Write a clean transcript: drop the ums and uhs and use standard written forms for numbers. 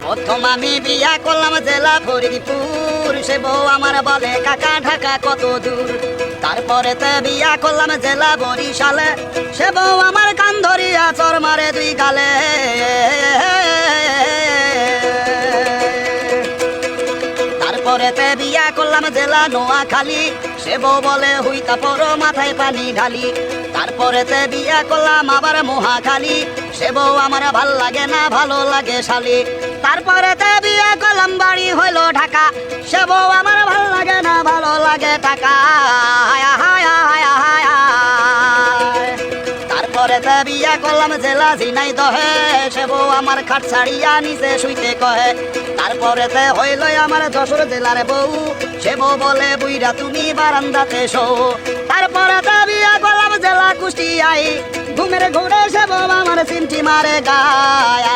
প্রথম আমি বিয়া করলাম জেলা ফরিদপুর, সে বউ আমার বলে কাকা ঢাকা কত দূর। তারপরে তে বিয়া করলাম জেলা বরিশালে, সে বউ আমার কান ধরিয়া চর মারে দুই গালে। তারপরে তে বিয়া করলাম জেলা নোয়াখালী, সে বউ বলে হুইতা পর মাথায় পানি ঢালি। তারপরে তে বিয়া করলাম আবার মহাখালী, সে বউ আমার ভাল লাগে না ভালো লাগে শালি। তারপরে তে বিয়া করলাম বাড়ি হইল ঢাকা, সে বউ আমার ভাল লাগে না ভালো লাগে টাকা। তারপরে তে বিয়া করলাম জেলা ঝিনাইদহে, সে বউ আমার খাট ছাড়িয়া নিচে শুইতে কহে। তারপরে তে হইল আমার যশোর জেলার বউ, সে বউ বলে বুইরা তুমি বারান্দাতে শো। তারপরে তে বিয়া করলাম জেলা কুষ্টিয়ায়, ঘুমের ঘুরে সে বউ আমার সিমটি মারে গায়।